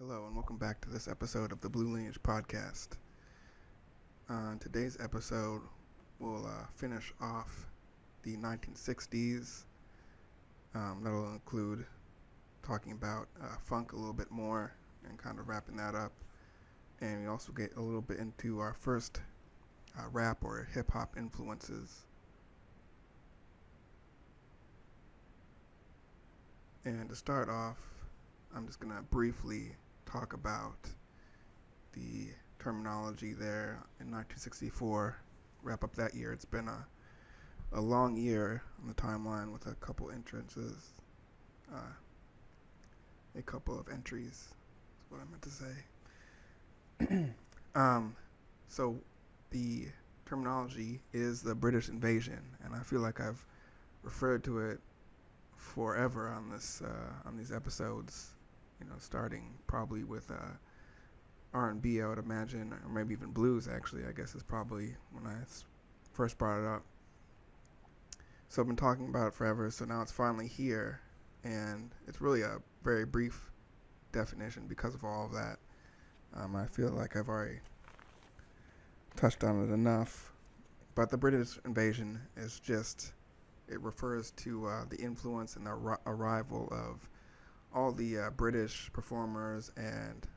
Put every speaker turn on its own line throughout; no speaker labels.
Hello, and welcome back to this episode of the Lineage podcast. On today's episode, we'll finish off the 1960s. That'll include talking about funk a little bit more and kind of wrapping that up. And we also get a little bit into our first rap or hip hop influences. And to start off, I'm just going to briefly talk about the terminology there in 1964. Wrap up that year. It's been a long year on the timeline with a couple entrances, a couple of entries, is what I meant to say. So the terminology is the British invasion, and I feel like I've referred to it forever on these episodes. Starting probably with R&B, I would imagine, or maybe even blues. Actually, I guess is probably when I first brought it up. So I've been talking about it forever. So now it's finally here, and it's really a very brief definition because of all of that. I feel like I've already touched on it enough. But the British invasion is it refers to the influence and the arrival of all the British performers and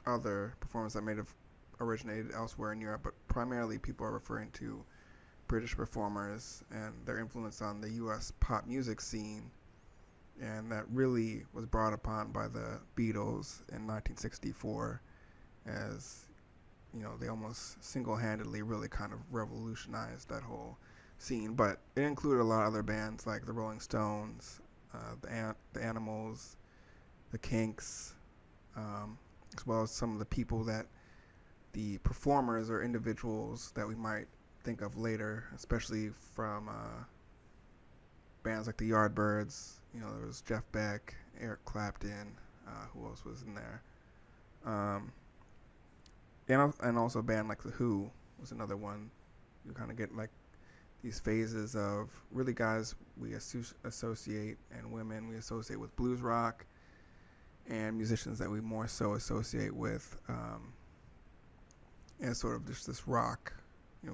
other performers that may have originated elsewhere in Europe, but primarily people are referring to British performers and their influence on the U.S. pop music scene, and that really was brought upon by the Beatles in 1964, as they almost single-handedly really kind of revolutionized that whole scene. But it included a lot of other bands like the Rolling Stones, the Animals, the Kinks, as well as some of the people that the performers or individuals that we might think of later, especially from bands like the Yardbirds. There was Jeff Beck, Eric Clapton, who else was in there? And also a band like The Who was another one. You kind of get like these phases of really guys we associate and women we associate with blues rock, and musicians that we more so associate with as sort of just this rock,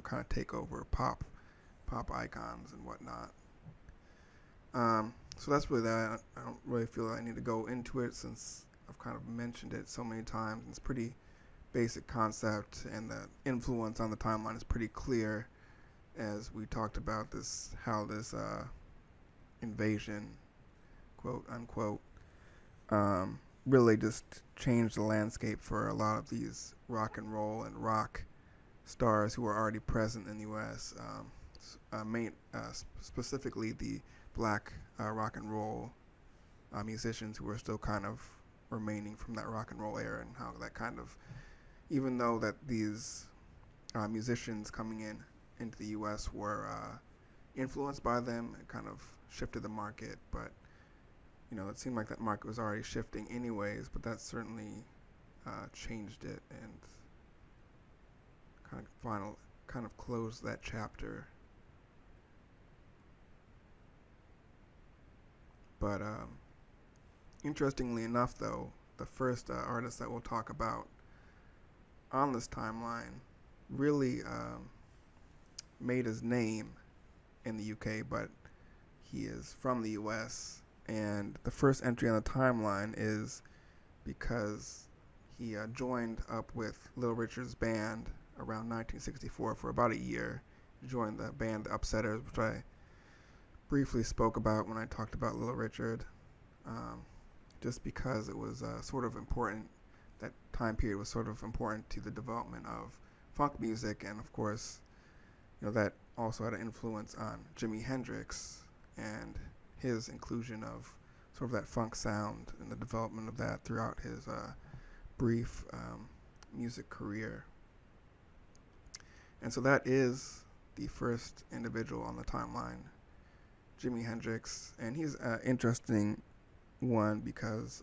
kind of take over pop icons and whatnot. So that's really that. I don't really feel like I need to go into it since I've kind of mentioned it so many times. It's a pretty basic concept, and the influence on the timeline is pretty clear, as we talked about how this invasion, quote unquote, really just changed the landscape for a lot of these rock and roll and rock stars who were already present in the U.S., specifically the black rock and roll musicians who were still kind of remaining from that rock and roll era, and how that kind of, even though that these musicians coming into the U.S. were influenced by them, it kind of shifted the market, but it seemed like that market was already shifting anyways, but that certainly changed it and kind of closed that chapter. But interestingly enough, though, the first artist that we'll talk about on this timeline really made his name in the UK, but he is from the US, and the first entry on the timeline is because he joined up with Little Richard's band around 1964 for about a year. He joined the band The Upsetters, which I briefly spoke about when I talked about Little Richard, just because it was sort of important. That time period was sort of important to the development of funk music, and of course, that also had an influence on Jimi Hendrix and his inclusion of sort of that funk sound and the development of that throughout his brief music career. And so that is the first individual on the timeline, Jimi Hendrix, and he's an interesting one because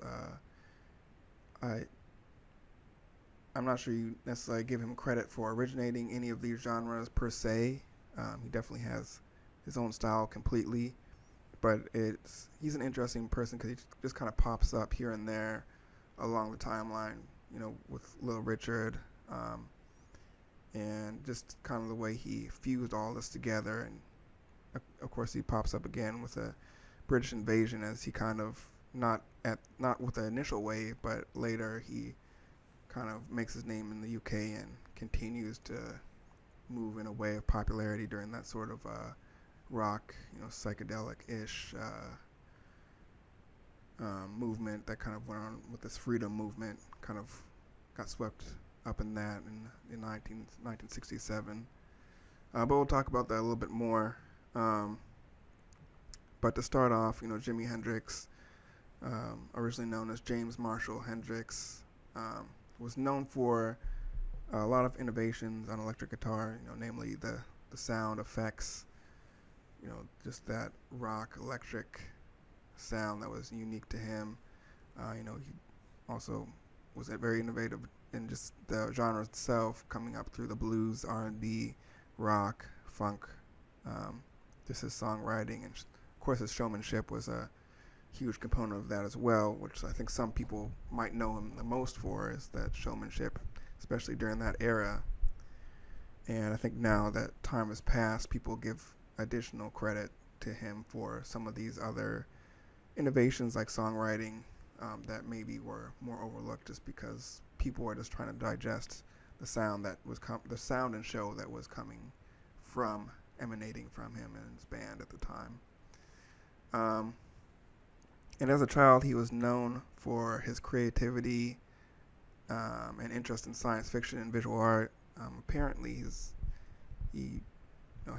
I'm not sure you necessarily give him credit for originating any of these genres per se. He definitely has his own style completely, but he's an interesting person because he just kind of pops up here and there along the timeline, with Little Richard, and just kind of the way he fused all this together. And of course, he pops up again with a British invasion as he kind of not with the initial wave, but later he kind of makes his name in the UK and continues to move in a way of popularity during that sort of rock, psychedelic-ish movement that kind of went on with this freedom movement. Kind of got swept up in that in 1967. But we'll talk about that a little bit more. But to start off, Jimi Hendrix, originally known as James Marshall Hendrix, was known for a lot of innovations on electric guitar, namely the sound effects, just that rock electric sound that was unique to him. He also was very innovative in just the genre itself, coming up through the blues, R&B, rock, funk, just his songwriting, and of course his showmanship was a huge component of that as well, which I think some people might know him the most for, is that showmanship, especially during that era. And I think now that time has passed, people give additional credit to him for some of these other innovations like songwriting that maybe were more overlooked just because people were just trying to digest the sound that was the sound and show that was emanating from him and his band at the time. And as a child, he was known for his creativity and interest in science fiction and visual art. Apparently, he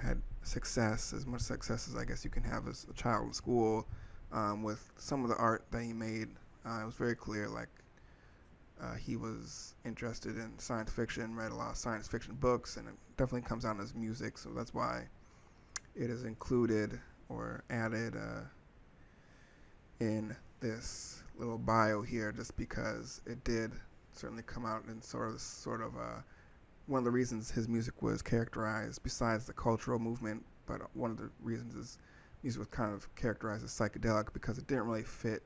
had success, as much success as I guess you can have as a child in school, with some of the art that he made. It was very clear, he was interested in science fiction, read a lot of science fiction books, and it definitely comes out in his music, so that's why it is included or added in this little bio here, just because it did certainly come out in sort of one of the reasons his music was characterized, besides the cultural movement, but one of the reasons his music was kind of characterized as psychedelic, because it didn't really fit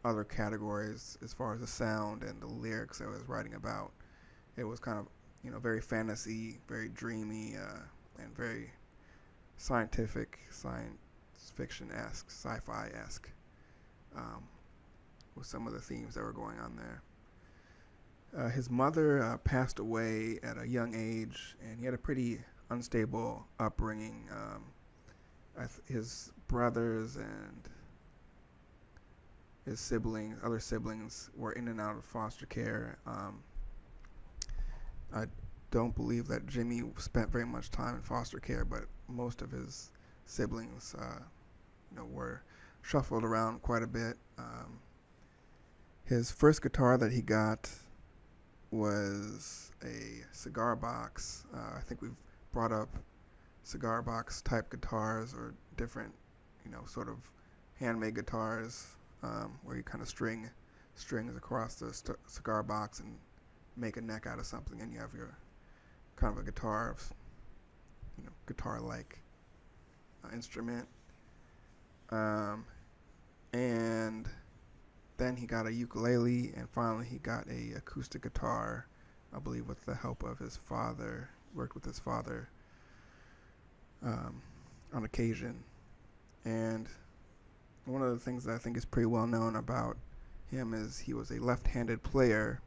other categories as far as the sound and the lyrics that I was writing about. It was kind of, very fantasy, very dreamy, and very scientific, science fiction-esque, sci-fi-esque, with some of the themes that were going on there. His mother passed away at a young age, and he had a pretty unstable upbringing. His brothers and his other siblings, were in and out of foster care. I don't believe that Jimi spent very much time in foster care, but most of his siblings, were shuffled around quite a bit. His first guitar that he got was a cigar box. I think we've brought up cigar box type guitars, or different, sort of handmade guitars, where you kind of string strings across the cigar box and make a neck out of something, and you have your kind of a guitar, guitar-like instrument. And then he got a ukulele, and finally he got a acoustic guitar, I believe with the help of his father, worked with his father on occasion. And one of the things that I think is pretty well known about him is he was a left-handed player,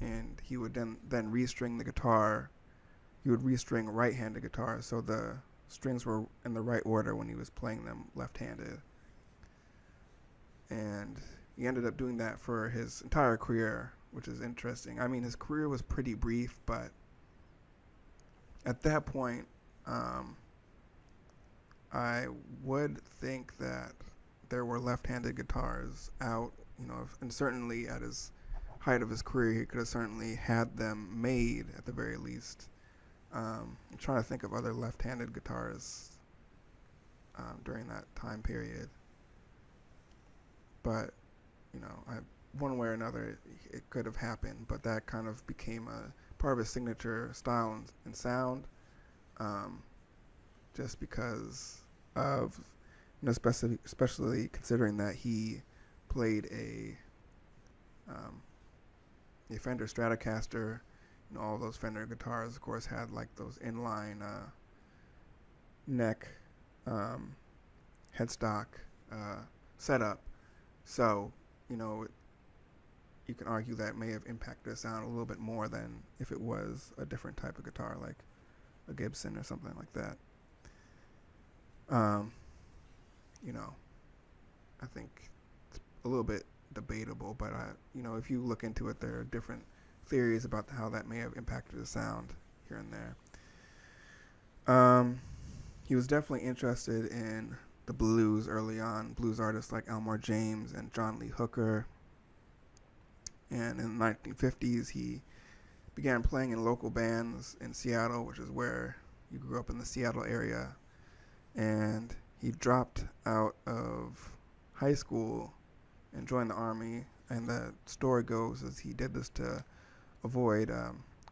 and he would then restring the guitar. He would restring right-handed guitars, so the strings were in the right order when he was playing them left-handed. And he ended up doing that for his entire career, which is interesting. I mean, his career was pretty brief, but at that point, I would think that there were left-handed guitars out, and certainly at his height of his career, he could have certainly had them made at the very least. I'm trying to think of other left-handed guitars during that time period. But, one way or another, it could have happened, but that kind of became a part of his signature style and sound, just because of, especially considering that he played a Um, the Fender Stratocaster, all those Fender guitars, of course, had like those inline neck um, headstock setup. So, you know, you can argue that may have impacted the sound a little bit more than if it was a different type of guitar, like a Gibson or something like that. Um, you know, I think it's a little bit debatable, but if you look into it, there are different theories about how that may have impacted the sound here and there. He was definitely interested in the blues early on, blues artists like Elmore James and John Lee Hooker. And in the 1950s, he began playing in local bands in Seattle, which is where he grew up in the Seattle area. And he dropped out of high school and joined the Army. And the story goes as he did this to avoid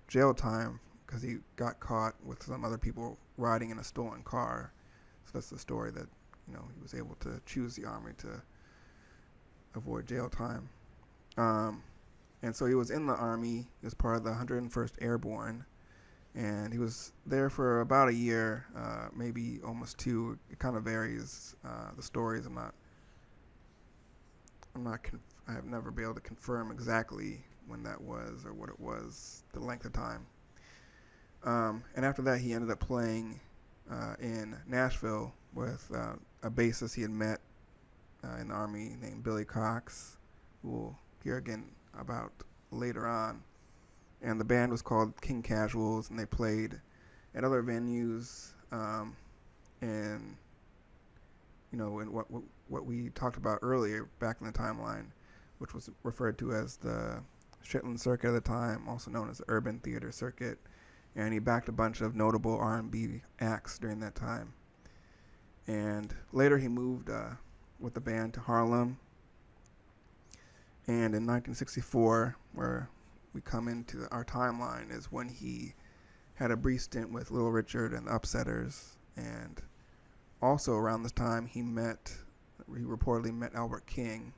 jail time because he got caught with some other people riding in a stolen car. So that's the story that, he was able to choose the Army to avoid jail time. And so he was in the Army. He was part of the 101st Airborne. And he was there for about a year, maybe almost two. It kind of varies, the stories. I have never been able to confirm exactly when that was or what it was, the length of time. And after that, he ended up playing in Nashville with a bassist he had met in the Army named Billy Cox, who we'll hear again about later on. And the band was called King Casuals, and they played at other venues, and in what we talked about earlier back in the timeline, which was referred to as the Shetland Circuit at the time, also known as the Urban Theater Circuit. And he backed a bunch of notable R&B acts during that time. And later he moved with the band to Harlem. And in 1964, where we come into our timeline, is when he had a brief stint with Little Richard and the Upsetters. And also around this time, he reportedly met Albert King.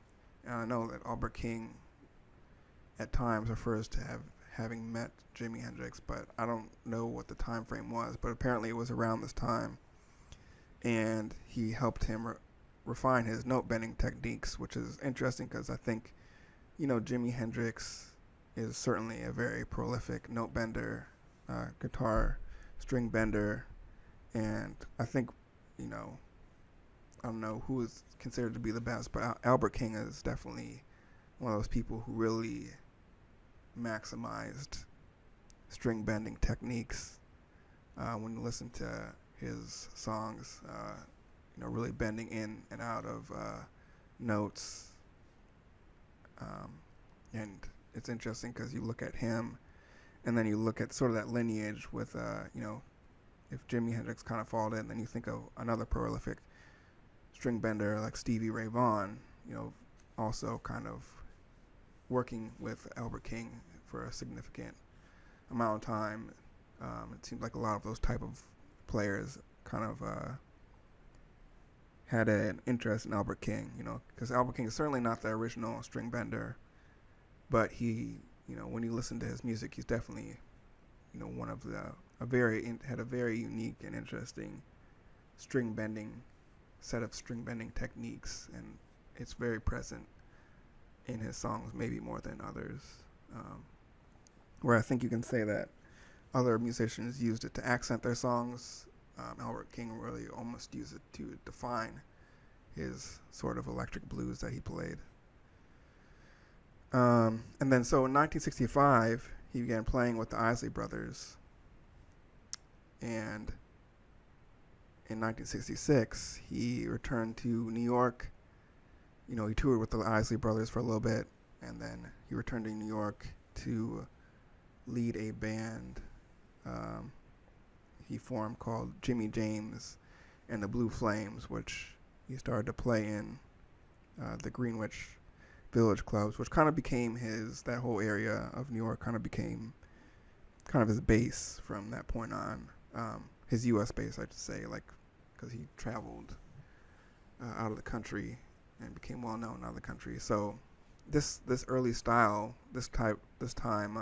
And I know that Albert King at times refers to having met Jimi Hendrix, but I don't know what the time frame was. But apparently it was around this time. And he helped him refine his note bending techniques, which is interesting because I think, Jimi Hendrix is certainly a very prolific note bender, guitar string bender, and I think, I don't know who is considered to be the best, but Albert King is definitely one of those people who really maximized string bending techniques. When you listen to his songs, really bending in and out of notes. And it's interesting because you look at him and then you look at sort of that lineage with, if Jimi Hendrix kind of followed in, then you think of another prolific string bender like Stevie Ray Vaughan, also kind of working with Albert King for a significant amount of time. It seems like a lot of those type of players kind of had an interest in Albert King, because Albert King is certainly not the original string bender, but he, when you listen to his music, he's definitely, one of had a very unique and interesting set of string bending techniques, and it's very present in his songs, maybe more than others, where I think you can say that other musicians used it to accent their songs. Albert King really almost used it to define his sort of electric blues that he played. And then so in 1965, he began playing with the Isley Brothers. And in 1966, he returned to New York. He toured with the Isley Brothers for a little bit, and then he returned to New York to lead a band he formed called Jimmy James and the Blue Flames, which he started to play in the Greenwich Village clubs, which kind of became that whole area of New York kind of became kind of his base from that point on. His U.S. base, I should say, because he traveled out of the country and became well known out of the country. So, this early style, this time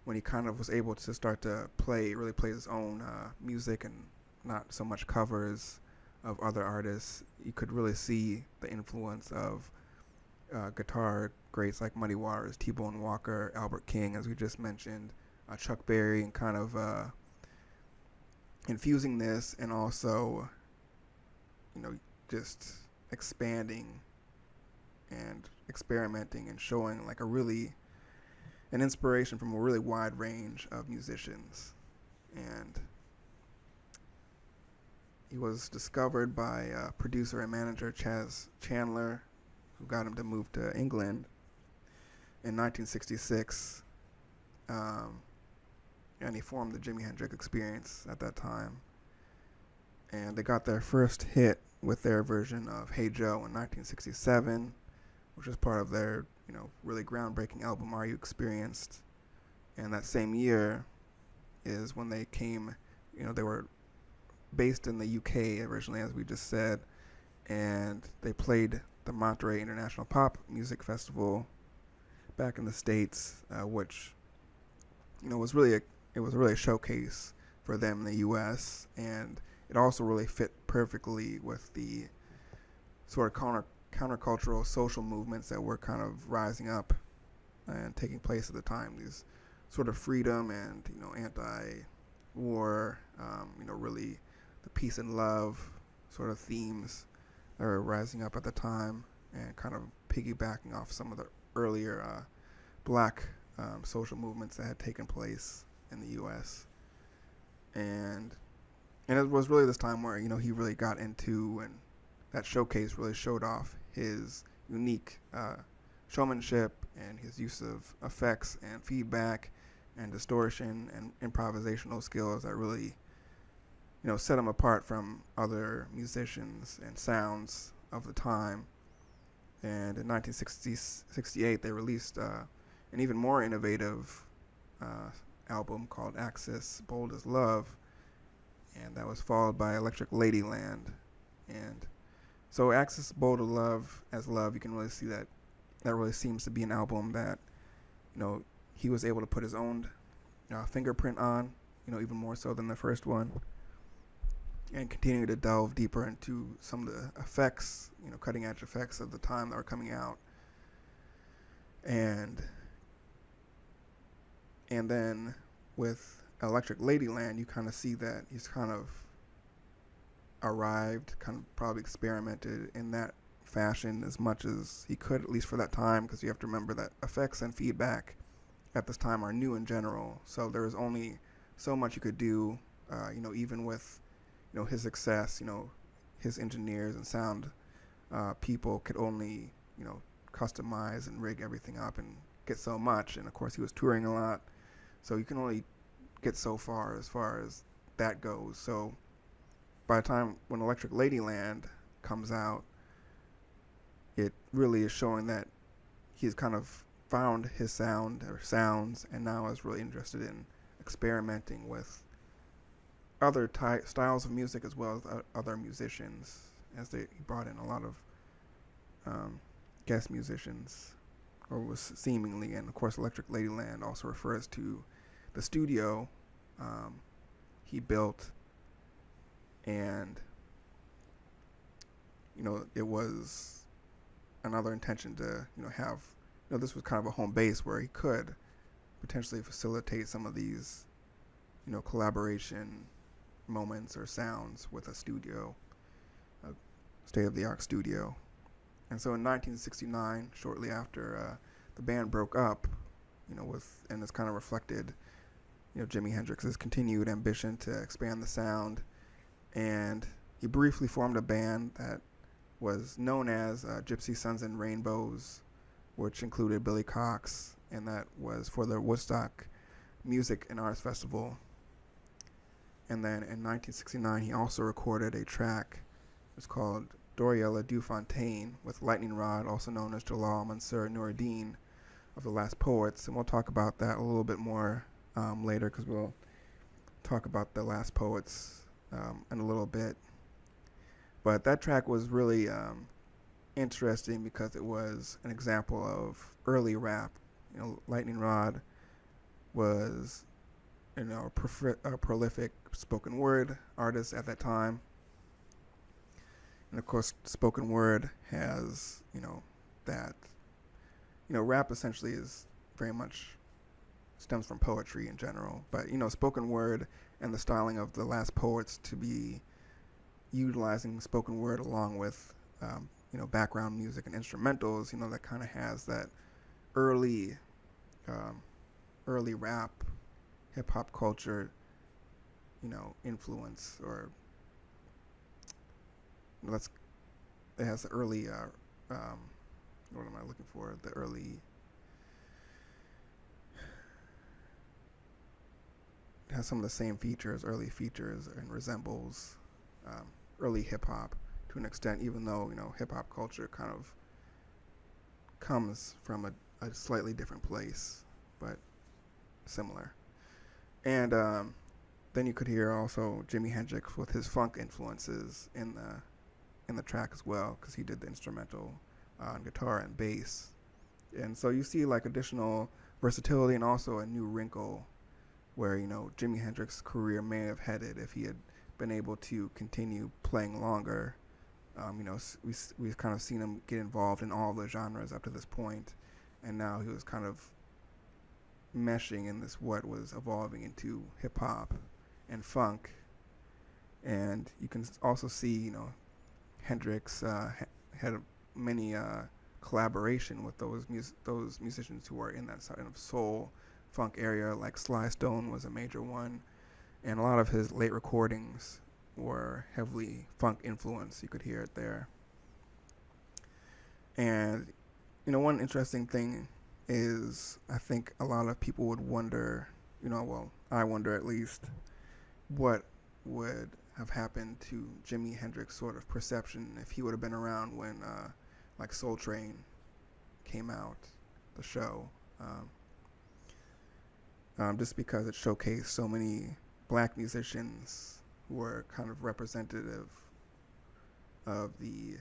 when he kind of was able to start to really play his own music and not so much covers of other artists, you could really see the influence of guitar greats like Muddy Waters, T-Bone Walker, Albert King, as we just mentioned, Chuck Berry, and kind of infusing this and also, just expanding and experimenting and showing like an inspiration from a really wide range of musicians. And he was discovered by producer and manager Chas Chandler, who got him to move to England in 1966. And he formed the Jimi Hendrix Experience at that time. And they got their first hit with their version of Hey Joe in 1967, which was part of their, really groundbreaking album Are You Experienced? And that same year is when they came, they were based in the UK originally, as we just said, and they played the Monterey International Pop Music Festival back in the States, which, was really a showcase for them in the U.S., and it also really fit perfectly with the sort of countercultural social movements that were kind of rising up and taking place at the time. These sort of freedom and, anti-war, really the peace and love sort of themes that were rising up at the time, and kind of piggybacking off some of the earlier black social movements that had taken place in the U.S. And it was really this time where, he really got into, and that showcase really showed off his unique showmanship and his use of effects and feedback and distortion and improvisational skills that really, set him apart from other musicians and sounds of the time. And in 1968, they released an even more innovative album called Axis Bold as Love, and that was followed by Electric Ladyland. And so Axis Bold as Love, you can really see that really seems to be an album that, he was able to put his own fingerprint on, even more so than the first one, and continue to delve deeper into some of the effects, cutting edge effects of the time that were coming out. And then with Electric Ladyland, you kind of see that he's kind of arrived, kind of probably experimented in that fashion as much as he could, at least for that time, because you have to remember that effects and feedback at this time are new in general. So there was only so much you could do, even with, his success, his engineers and sound people could only, customize and rig everything up and get so much. And of course he was touring a lot, so you can only get so far as that goes. So by the time when Electric Ladyland comes out, it really is showing that he's kind of found his sound or sounds, and now is really interested in experimenting with other styles of music as well as other musicians, as he brought in a lot of guest musicians, or was seemingly. And of course Electric Ladyland also refers to the studio he built, and it was another intention to have, this was kind of a home base where he could potentially facilitate some of these collaboration moments or sounds with a studio, a state-of-the-art studio. And so in 1969, shortly after the band broke up, and it's kind of reflected, Jimi Hendrix's continued ambition to expand the sound, and he briefly formed a band that was known as Gypsy Sons and Rainbows, which included Billy Cox, and that was for the Woodstock Music and Arts Festival. And then in 1969, he also recorded a track. It's called Doriela Dufontaine with Lightning Rod, also known as Jalal Mansur Nuruddin of the Last Poets. And we'll talk about that a little bit more later, because we'll talk about the Last Poets in a little bit. But that track was really interesting because it was an example of early rap. Lightning Rod was a prolific spoken word artist at that time, and of course, spoken word has that rap essentially is very much stems from poetry in general, but spoken word and the styling of the last poets to be utilizing spoken word along with background music and instrumentals, that kind of has that early early rap hip hop culture influence, or that's it has the early what am I looking for? The early it has some of the same features, early features, and resembles early hip hop to an extent, even though hip hop culture kind of comes from a slightly different place, but similar. And then you could hear also Jimi Hendrix with his funk influences in the track as well, because he did the instrumental on guitar and bass. And so you see like additional versatility and also a new wrinkle where Jimi Hendrix's career may have headed if he had been able to continue playing longer. We've kind of seen him get involved in all the genres up to this point, and now he was kind of meshing in this what was evolving into hip hop and funk. And you can also see Hendrix had many collaboration with those musicians who are in that side of soul funk area, like Sly Stone was a major one, and a lot of his late recordings were heavily funk influenced. You could hear it there. And one interesting thing is, I think a lot of people would wonder, well, I wonder at least, what would have happened to Jimi Hendrix sort of perception if he would have been around when like Soul Train came out, the show. Just because it showcased so many black musicians who were kind of representative of the,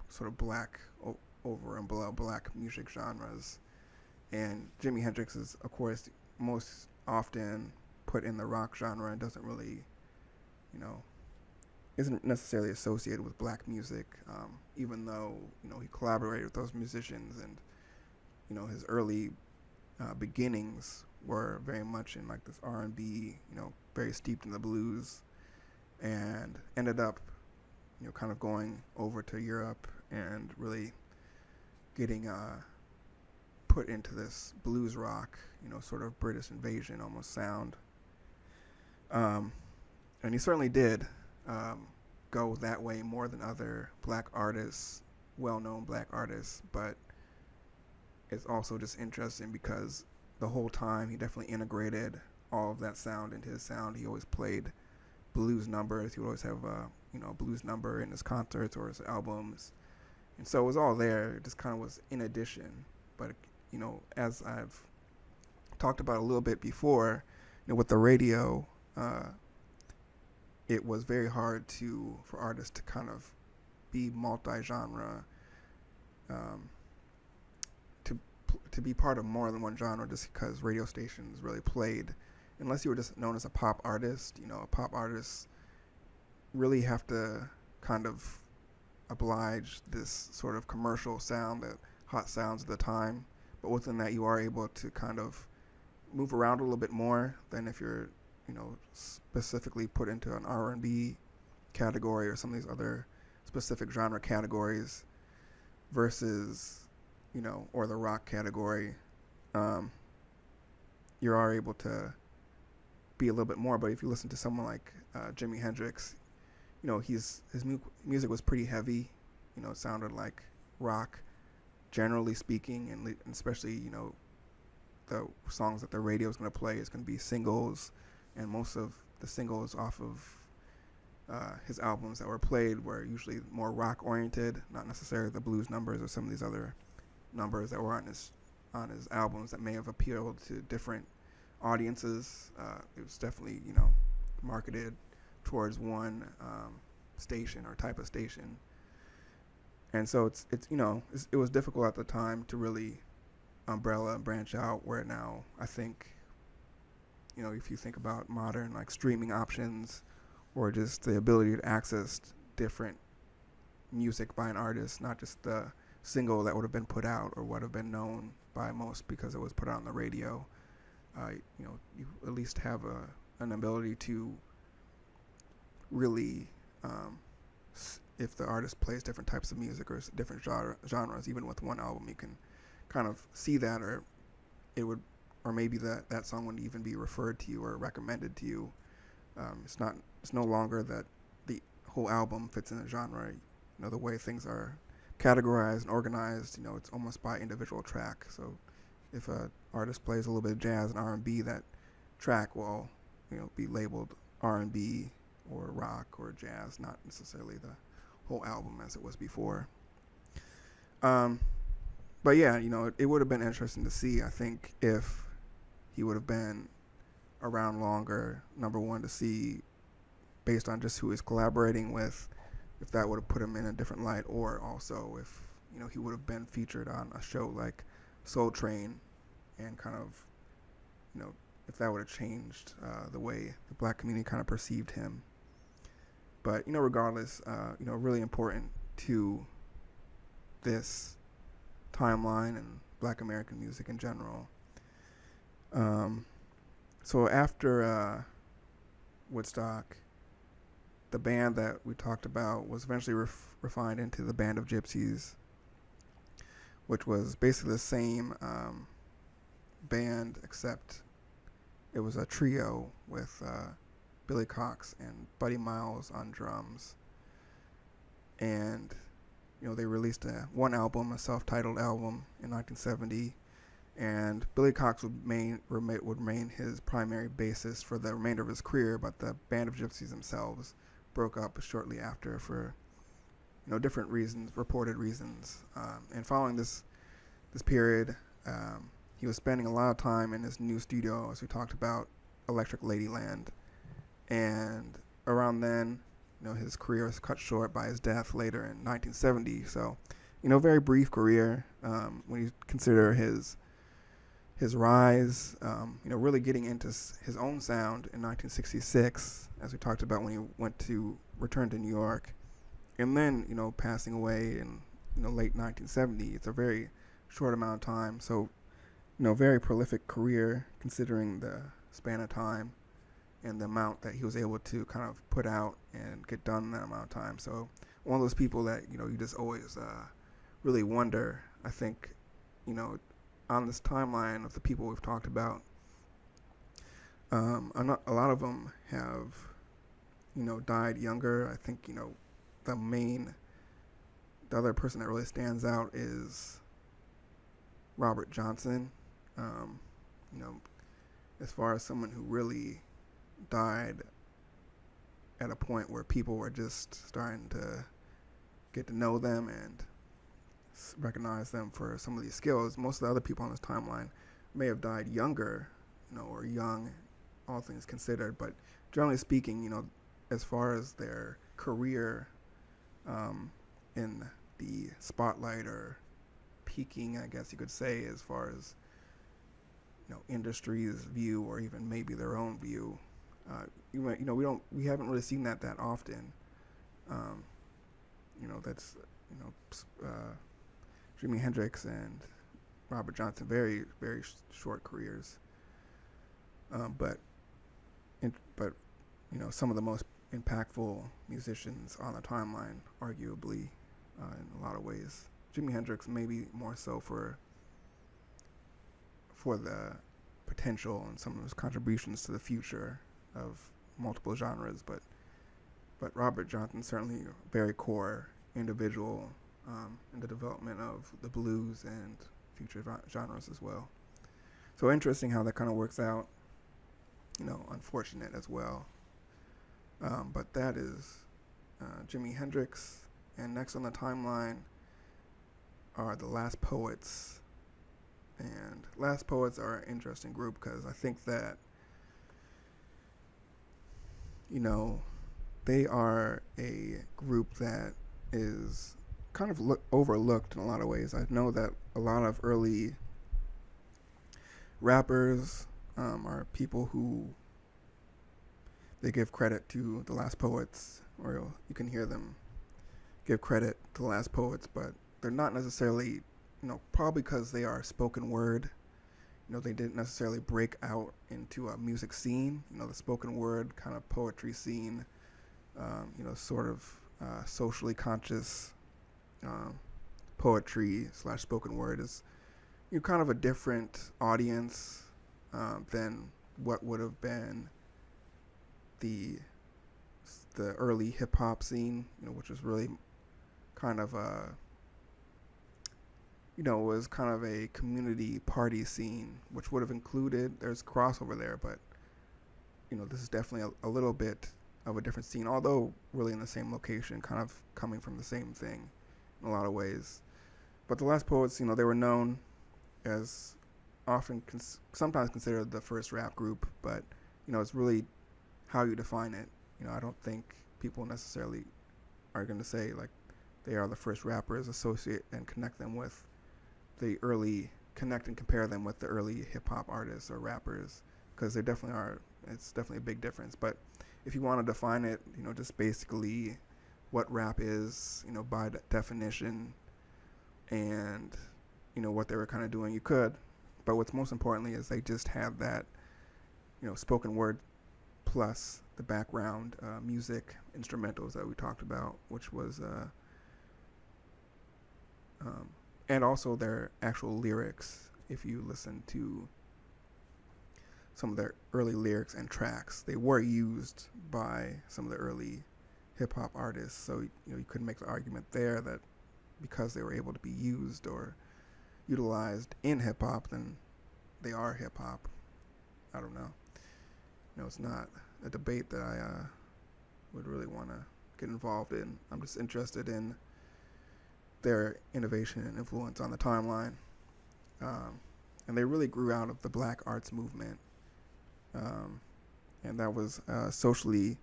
sort of black over and below black music genres. And Jimi Hendrix is, of course, most often put in the rock genre and doesn't really, isn't necessarily associated with black music, even though, he collaborated with those musicians, and, his early beginnings were very much in like this R&B, very steeped in the blues, and ended up, kind of going over to Europe and really getting put into this blues rock, sort of British invasion almost sound. And he certainly did go that way more than other black artists, well-known black artists, but it's also just interesting because the whole time he definitely integrated all of that sound into his sound. He always played blues numbers. He would always have a blues number in his concerts or his albums, and so it was all there. It just kind of was in addition. But as I've talked about a little bit before, with the radio, it was very hard for artists to kind of be multi-genre, to be part of more than one genre, just because radio stations really played, unless you were just known as a pop artist. Pop artists really have to kind of oblige this sort of commercial sound, that hot sounds of the time. But within that, you are able to kind of move around a little bit more than if you're, specifically put into an R&B category or some of these other specific genre categories versus, or the rock category. You are able to be a little bit more. But if you listen to someone like Jimi Hendrix, his music was pretty heavy. It sounded like rock, generally speaking, and especially, the songs that the radio is going to play is going to be singles, and most of the singles off of his albums that were played were usually more rock oriented, not necessarily the blues numbers or some of these other numbers that were on his albums that may have appealed to different audiences. It was definitely marketed towards one station or type of station. And so it was difficult at the time to really umbrella and branch out. Where now I think, if you think about modern like streaming options or just the ability to access different music by an artist, not just the single that would have been put out or would have been known by most because it was put out on the radio. You at least have an ability to really, if the artist plays different types of music or different genres, even with one album, you can kind of see that, or it would, or maybe that song wouldn't even be referred to you or recommended to you. It's no longer that the whole album fits in a genre. The way things are categorized and organized, it's almost by individual track. So if a artist plays a little bit of jazz and R&B, that track will, be labeled R&B or rock or jazz, not necessarily the whole album as it was before. But yeah, it would have been interesting to see, I think, if he would have been around longer, number one, to see, based on just who he's collaborating with, if that would have put him in a different light, or also if, he would have been featured on a show like Soul Train, and kind of, if that would have changed the way the black community kind of perceived him. But, regardless, really important to this timeline and black American music in general. So after Woodstock, the band that we talked about was eventually refined into the Band of Gypsies, which was basically the same band, except it was a trio with Billy Cox and Buddy Miles on drums. And, they released one album, a self-titled album in 1970, and Billy Cox would remain his primary bassist for the remainder of his career, but the Band of Gypsies themselves broke up shortly after for, different reasons, reported reasons. And following this period, he was spending a lot of time in his new studio, as we talked about, Electric Ladyland. And around then, his career was cut short by his death later in 1970. So, very brief career when you consider his rise, really getting into his own sound in 1966, as we talked about, when he returned to New York, and then, passing away in, late 1970. It's a very short amount of time. So, very prolific career considering the span of time and the amount that he was able to kind of put out and get done in that amount of time. So one of those people that, you just always really wonder, I think, on this timeline of the people we've talked about, a lot of them have, died younger. I think, the other person that really stands out is Robert Johnson. As far as someone who really died at a point where people were just starting to get to know them and recognize them for some of these skills. Most of the other people on this timeline may have died younger, or young, all things considered. But generally speaking, as far as their career in the spotlight, or peaking, I guess you could say, as far as industry's view, or even maybe their own view, we haven't really seen that often. That's Jimi Hendrix and Robert Johnson, very, very short careers. But some of the most impactful musicians on the timeline, arguably, in a lot of ways. Jimi Hendrix maybe more so for the potential and some of his contributions to the future of multiple genres, but Robert Johnson certainly a very core individual in the development of the blues and future genres as well. So interesting how that kind of works out. Unfortunate as well. But that is Jimi Hendrix, and next on the timeline are the Last Poets. And Last Poets are an interesting group because I think that, they are a group that is kind of overlooked in a lot of ways. I know that a lot of early rappers are people who they give credit to the last poets, or you can hear them give credit to the last poets, but they're not necessarily, probably because they are spoken word. They didn't necessarily break out into a music scene. The spoken word kind of poetry scene, sort of socially conscious poetry slash spoken word is kind of a different audience than what would have been the early hip hop scene, which was really kind of a was kind of a community party scene, which would have included, there's crossover there, but this is definitely a little bit of a different scene, although really in the same location, kind of coming from the same thing in a lot of ways. But the Last Poets, they were known as sometimes considered the first rap group, but it's really how you define it. I don't think people necessarily are going to say like they are the first rappers, associate and connect and compare them with the early hip hop artists or rappers, because they definitely are. It's definitely a big difference. But if you want to define it, just basically what rap is, by definition, and what they were kind of doing, you could. But what's most importantly is they just have that, spoken word plus the background music instrumentals that we talked about, which was and also their actual lyrics. If you listen to some of their early lyrics and tracks, they were used by some of the early hip hop artists. So you could make the argument there that because they were able to be used or utilized in hip hop, then they are hip hop. I don't know. It's not a debate that I would really want to get involved in. I'm just interested in their innovation and influence on the timeline. And they really grew out of the black arts movement. And that was socially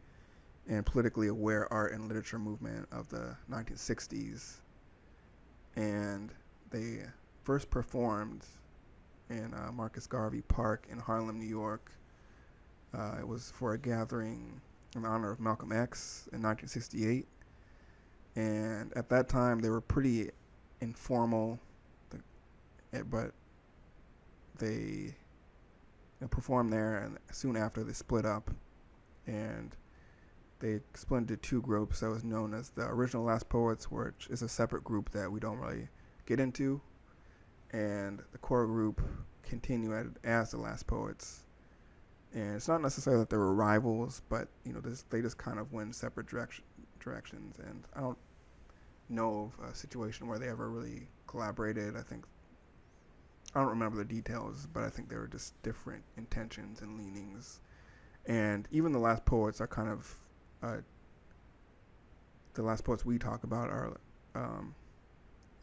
and politically aware art and literature movement of the 1960s. And they first performed in Marcus Garvey Park in Harlem, New York. It was for a gathering in honor of Malcolm X in 1968. And at that time, they were pretty informal, but they performed there, and soon after they split up, and they split into two groups that was known as the Original Last Poets, which is a separate group that we don't really get into, and the core group continued as the Last Poets. And it's not necessarily that they were rivals, but they just kind of went separate directions, and I don't know of a situation where they ever really collaborated. I don't remember the details, but I think they were just different intentions and leanings. And even the Last Poets are kind of the Last Poets we talk about are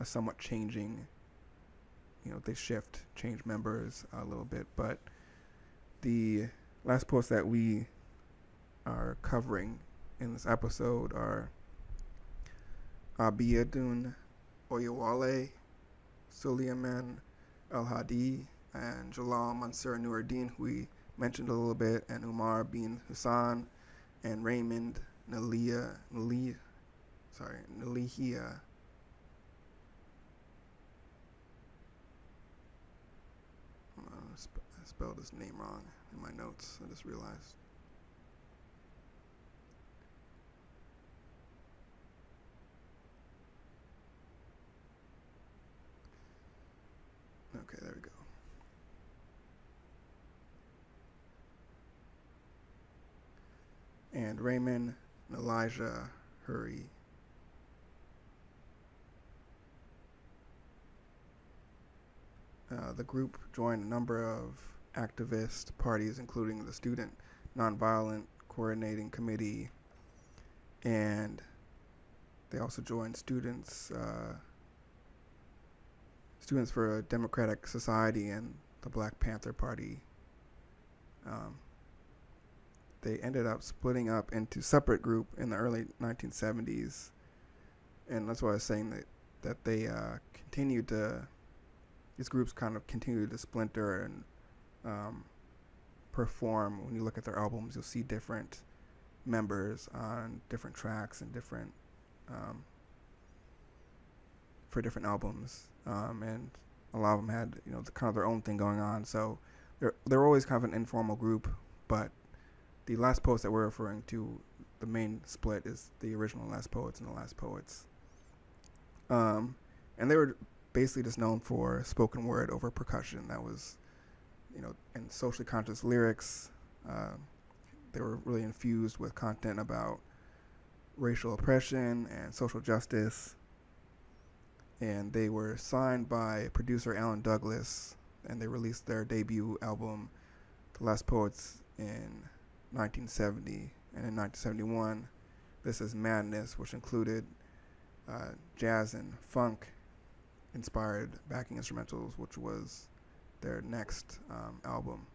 somewhat changing. They change members a little bit, but the Last Poets that we are covering in this episode are Abiodun Oyewale, Suleiman El-Hadi, and Jalal Mansur Nuruddin, who we mentioned a little bit, and Umar bin Hassan, and Raymond Nalihia. I spelled his name wrong in my notes, I just realized. Okay, there we go. And Raymond and Elijah Hurry. The group joined a number of activist parties, including the Student Nonviolent Coordinating Committee, and they also joined Students for a Democratic Society and the Black Panther Party. They ended up splitting up into separate group in the early 1970s, and that's why I was saying that that they continued to, these groups kind of continued to splinter and perform. When you look at their albums, you'll see different members on different tracks and different for different albums, and a lot of them had kind of their own thing going on. So they're always kind of an informal group, but the Last Poets that we're referring to, the main split is the original Last Poets and the Last Poets, and they were basically just known for spoken word over percussion. That was and socially conscious lyrics. They were really infused with content about racial oppression and social justice. And they were signed by producer Alan Douglas, and they released their debut album, The Last Poets, in 1970. And in 1971, This Is Madness, which included jazz and funk-inspired backing instrumentals, which was their next album.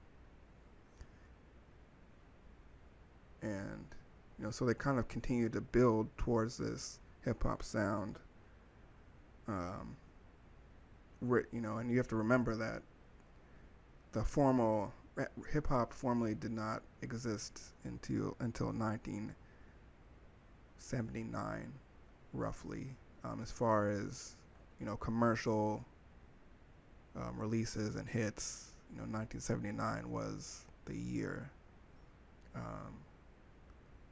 And so they kind of continued to build towards this hip-hop sound. And you have to remember that the formal hip-hop formally did not exist until 1979, roughly, as far as commercial releases and hits. 1979 was the year.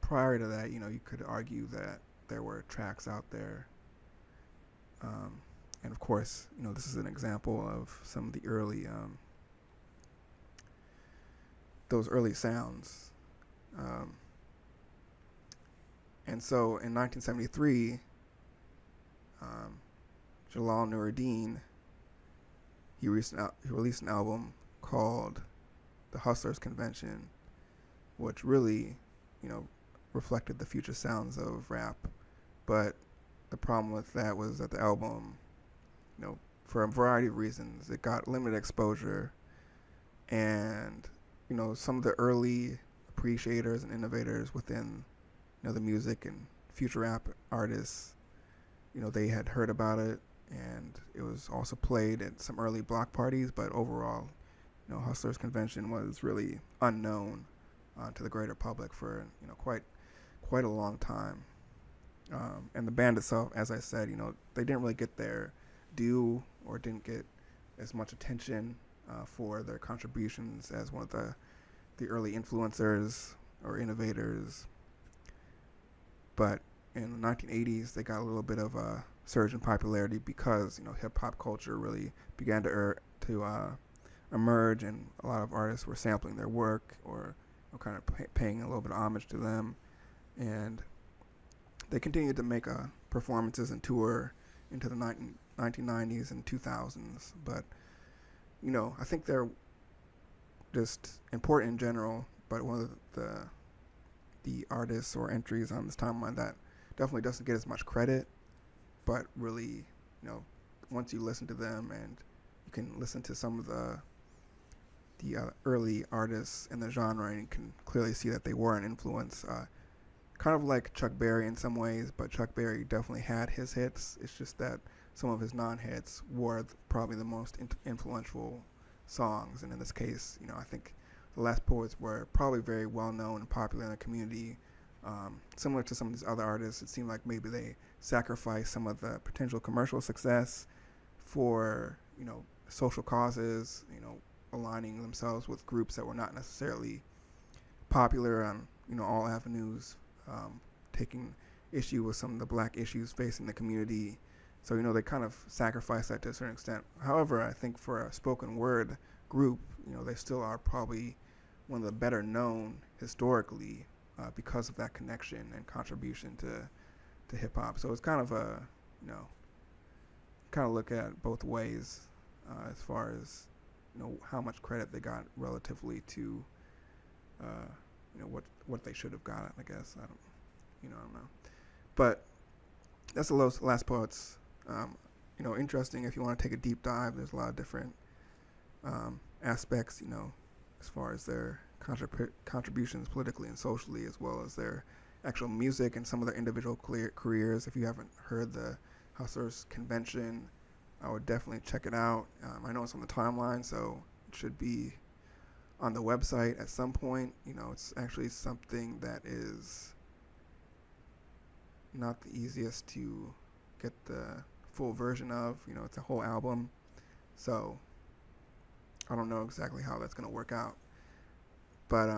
Prior to that, you could argue that there were tracks out there. And of course, this is an example of some of the early, those early sounds. And so in 1973, Jalal Nuruddin, he released an album called The Hustlers Convention, which really, reflected the future sounds of rap. But the problem with that was that the album, for a variety of reasons, it got limited exposure, and some of the early appreciators and innovators within the music and future rap artists, they had heard about it, and it was also played at some early block parties. But overall, Hustlers Convention was really unknown to the greater public for quite a long time. And the band itself, as I said, they didn't really get their due, or didn't get as much attention for their contributions as one of the early influencers or innovators. But in the 1980s, they got a little bit of a surge in popularity because hip hop culture really began to emerge, and a lot of artists were sampling their work, or kind of paying a little bit of homage to them. And they continued to make performances and tour into the 1990s and 2000s. But, I think they're just important in general. But one of the artists or entries on this timeline that definitely doesn't get as much credit, but really, once you listen to them, and you can listen to some of the early artists in the genre, and you can clearly see that they were an influence. Kind of like Chuck Berry in some ways, but Chuck Berry definitely had his hits. It's just that some of his non-hits were probably the most influential songs. And in this case, I think the Last Poets were probably very well known and popular in the community. Similar to some of these other artists, it seemed like maybe they sacrificed some of the potential commercial success for, social causes, aligning themselves with groups that were not necessarily popular on, all avenues, taking issue with some of the black issues facing the community. So, they kind of sacrificed that to a certain extent. However, I think for a spoken word group, they still are probably one of the better known historically because of that connection and contribution to hip hop. So it's kind of a, kind of look at both ways as far as, how much credit they got relatively to, what they should have got, I guess. I don't know. But that's the Last Poets. Interesting if you want to take a deep dive. There's a lot of different aspects, as far as their contributions politically and socially, as well as their actual music and some of their individual careers. If you haven't heard the Hustlers Convention. I would definitely check it out. I know it's on the timeline, so it should be on the website at some point. It's actually something that is not the easiest to get the full version of. It's a whole album, so I don't know exactly how that's going to work out. But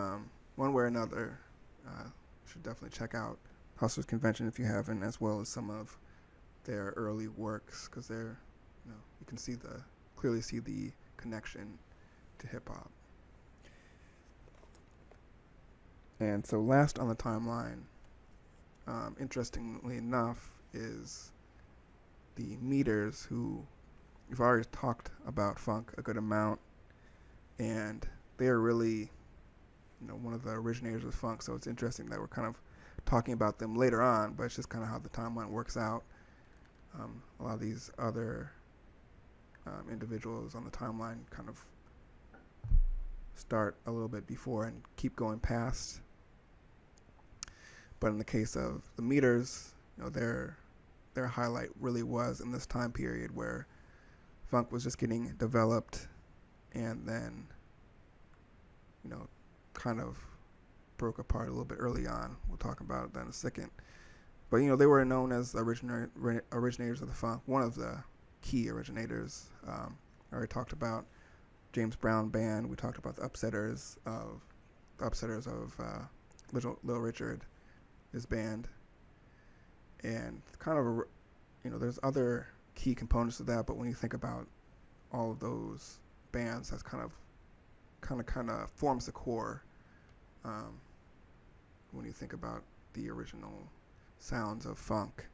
one way or another, you should definitely check out Hustlers Convention if you haven't, as well as some of their early works, because you can clearly see the connection to hip hop. And so last on the timeline, interestingly enough, is the Meters, who we've already talked about funk a good amount, and they are really, one of the originators of funk. So it's interesting that we're kind of talking about them later on, but it's just kind of how the timeline works out. A lot of these other individuals on the timeline kind of start a little bit before and keep going past. But in the case of the Meters, their highlight really was in this time period where funk was just getting developed, and then kind of broke apart a little bit early on. We'll talk about that in a second. But they were known as the originators of the funk, one of the key originators. I already talked about James Brown Band. We talked about the Upsetters of Little Richard, his band, and kind of there's other key components to that. But when you think about all of those bands, that's kind of forms the core. When you think about the original sounds of funk.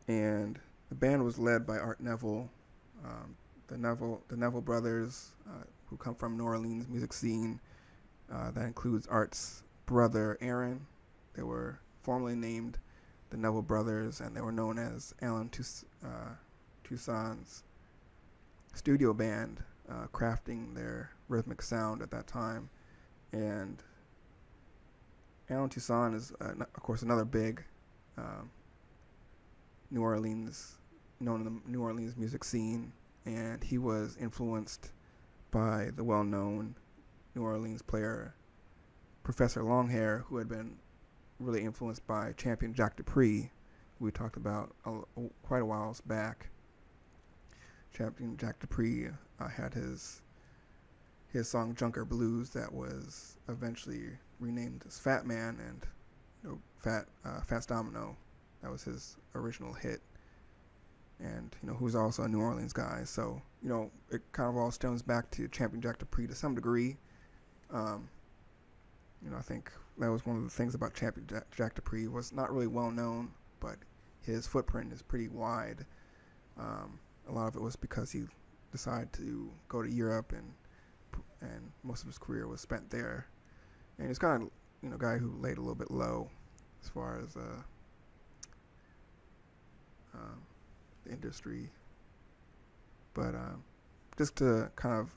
And the band was led by Art Neville, the Neville brothers, who come from New Orleans music scene. That includes Art's brother Aaron. They were formerly named the Neville brothers, and they were known as Alan Toussaint's studio band, crafting their rhythmic sound at that time. And Alan Toussaint is, of course, another big known in the New Orleans music scene, and he was influenced by the well-known New Orleans player Professor Longhair, who had been really influenced by champion Jack Dupree, who we talked about quite a while back. Champion Jack Dupree had his song Junker Blues that was eventually renamed as Fat Man, and Fats Domino. That was his original hit, and who's also a New Orleans guy. So it kind of all stems back to Champion Jack Dupree to some degree. I think that was one of the things about Champion Jack Dupree, was not really well known, but his footprint is pretty wide. A lot of it was because he decided to go to Europe, and most of his career was spent there. And he's kind of, guy who laid a little bit low as far as the industry. But just to kind of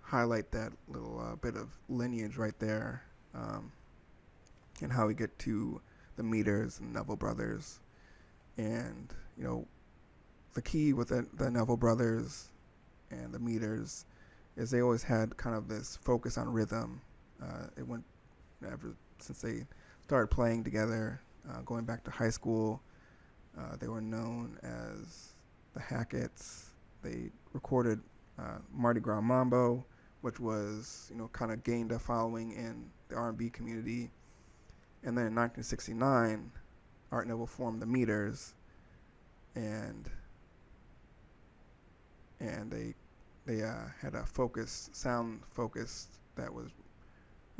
highlight that little bit of lineage right there, and how we get to the Meters and Neville brothers. And the key with the Neville brothers and the Meters is they always had kind of this focus on rhythm. It went ever since they started playing together, going back to high school. They were known as the Hacketts. They recorded Mardi Gras Mambo, which was kind of gained a following in the R&B community. And then in 1969, Art Neville formed the Meters, and they had a sound focus that was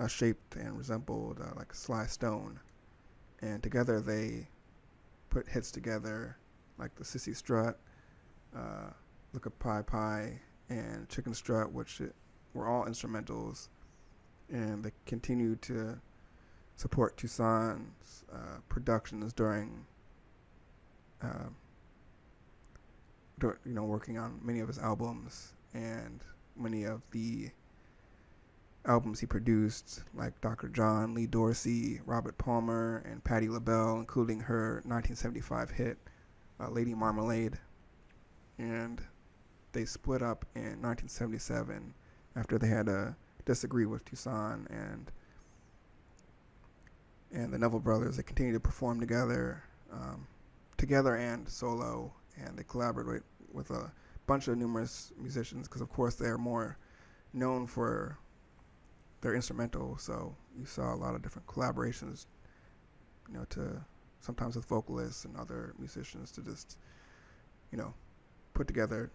shaped and resembled like Sly Stone. And together they put hits together like the Sissy Strut, Look Up Pie Pie, and Chicken Strut, which were all instrumentals. And they continued to support Toussaint's productions during, working on many of his albums, and many of the albums he produced, like Dr. John, Lee Dorsey, Robert Palmer, and Patti LaBelle, including her 1975 hit Lady Marmalade. And they split up in 1977 after they had a disagree with Toussaint and the Neville brothers. They continued to perform together, together and solo, and they collaborate with a bunch of numerous musicians because, of course, they're more known for their instrumental. So you saw a lot of different collaborations, to sometimes with vocalists and other musicians to just, put together,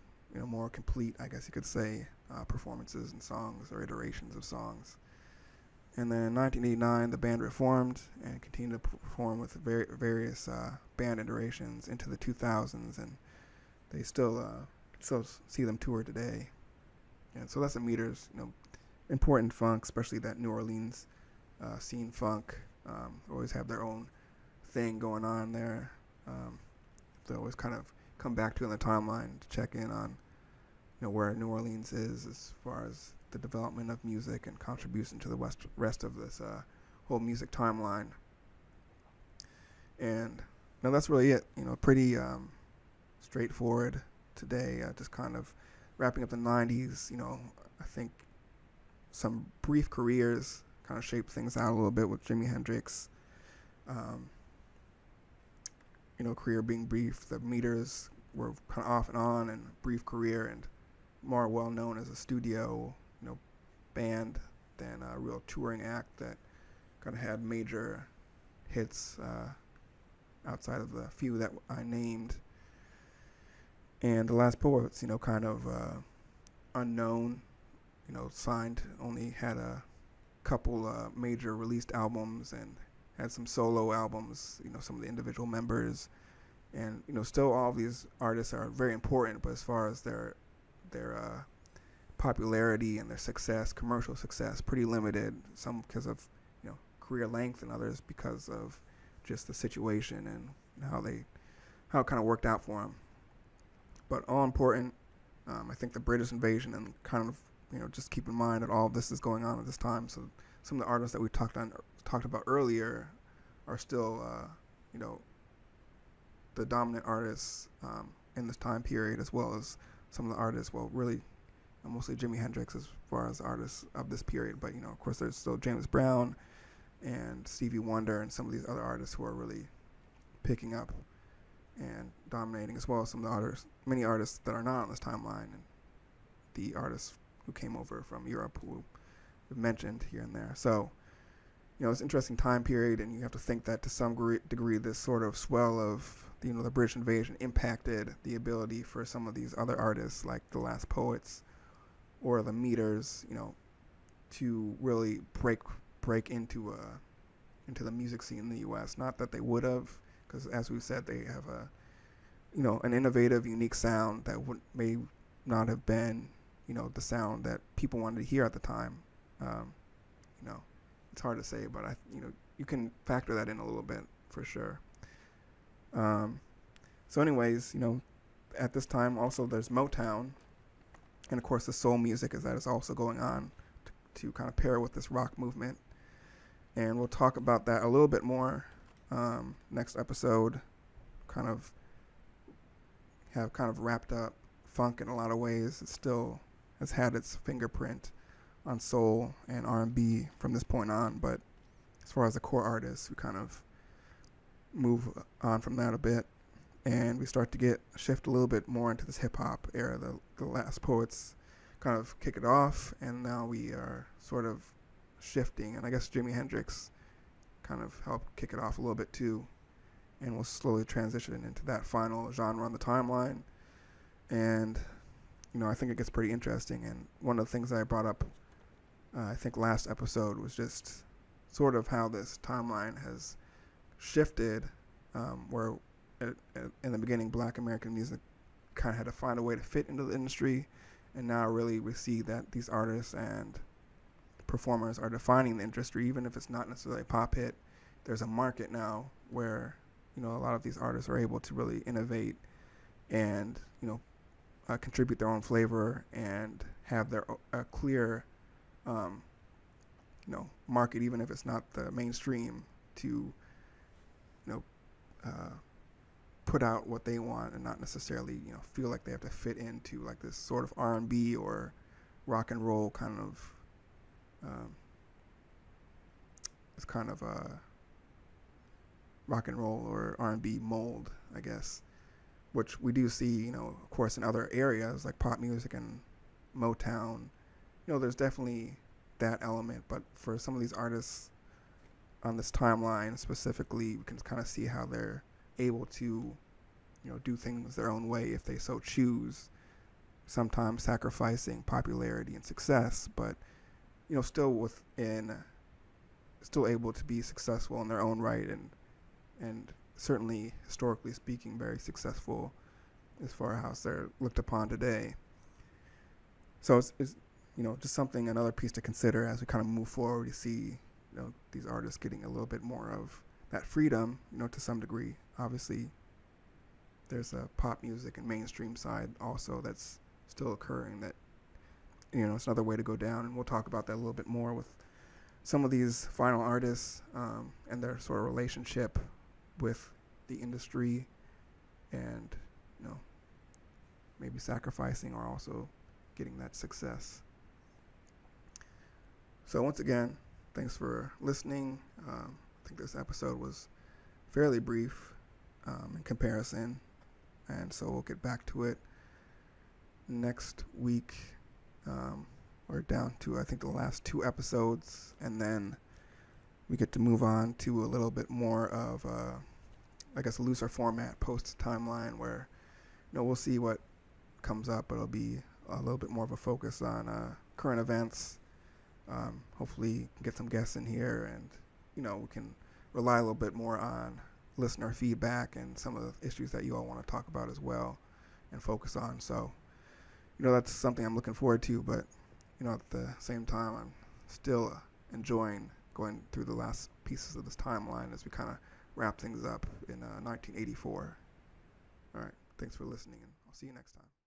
more complete, I guess you could say, performances and songs or iterations of songs. And then in 1989, the band reformed and continued to perform with various band iterations into the 2000s, and they still see them tour today. And so that's the Meters, important funk, especially that New Orleans scene funk. Always have their own thing going on there. They always kind of come back to in the timeline to check in on, where New Orleans is as far as the development of music and contribution to the rest of this whole music timeline. And now that's really it. Pretty straightforward today. Just kind of wrapping up the 90s. I think some brief careers kind of shaped things out a little bit with Jimi Hendrix. Career being brief. The Meters were kind of off and on, and brief career, and more well known as a studio, band than a real touring act that kind of had major hits outside of the few that I named. And the Last Poets, kind of unknown, signed, only had a couple major released albums and had some solo albums, some of the individual members. And, still all of these artists are very important, but as far as their popularity and their success, commercial success, pretty limited. Some because of, career length, and others because of just the situation and how it kind of worked out for them. But all important, I think the British invasion, and kind of, just keep in mind that all of this is going on at this time. So some of the artists that we talked about earlier are still, the dominant artists in this time period, as well as some of the artists, really mostly Jimi Hendrix as far as artists of this period. But, of course, there's still James Brown and Stevie Wonder and some of these other artists who are really picking up and dominating, as well as some of the many artists that are not on this timeline, and the artists who came over from Europe who we've mentioned here and there. So, it's an interesting time period, and you have to think that to some degree this sort of swell of the British invasion impacted the ability for some of these other artists like the Last Poets or the Meters, to really break into the music scene in the U.S. Not that they would have, because as we said, they have an innovative, unique sound that may not have been, the sound that people wanted to hear at the time. It's hard to say, but you can factor that in a little bit for sure. So anyways, at this time also there's Motown, and of course the soul music is also going on to kind of pair with this rock movement. And we'll talk about that a little bit more next episode. Have wrapped up funk in a lot of ways. It still has had its fingerprint on soul and R&B from this point on, but as far as the core artists, we kind of move on from that a bit, and we start to shift a little bit more into this hip-hop era. The Last Poets kind of kick it off, and now we are sort of shifting, and I guess Jimi Hendrix kind of helped kick it off a little bit too, and we'll slowly transition into that final genre on the timeline. And I think it gets pretty interesting, and one of the things I brought up I think last episode was just sort of how this timeline has shifted, where in the beginning Black American music kind of had to find a way to fit into the industry, and now really we see that these artists and performers are defining the industry, even if it's not necessarily a pop hit. There's a market now where a lot of these artists are able to really innovate and contribute their own flavor and have their clear market, even if it's not the mainstream, to uh, put out what they want and not necessarily feel like they have to fit into like this sort of R&B or rock and roll kind of this kind of rock and roll or R&B mold, I guess, which we do see, of course, in other areas like pop music and Motown. There's definitely that element, but for some of these artists on this timeline specifically, we can kind of see how they're able to, do things their own way if they so choose, sometimes sacrificing popularity and success, but, still able to be successful in their own right, and certainly, historically speaking, very successful as far as how they're looked upon today. So it's just something, another piece to consider as we kind of move forward. You see, these artists getting a little bit more of that freedom, to some degree. Obviously, there's a pop music and mainstream side also that's still occurring that, it's another way to go down. And we'll talk about that a little bit more with some of these final artists and their sort of relationship with the industry and, maybe sacrificing or also getting that success. So once again, thanks for listening. I think this episode was fairly brief in comparison, and so we'll get back to it next week. We're down to, I think, the last 2 episodes, and then we get to move on to a little bit more of, I guess, a looser format post-timeline where, we'll see what comes up, but it'll be a little bit more of a focus on current events. Hopefully get some guests in here, and we can rely a little bit more on listener feedback and some of the issues that you all want to talk about as well and focus on. So that's something I'm looking forward to, but at the same time I'm still enjoying going through the last pieces of this timeline as we kind of wrap things up in 1984. All right, thanks for listening, and I'll see you next time.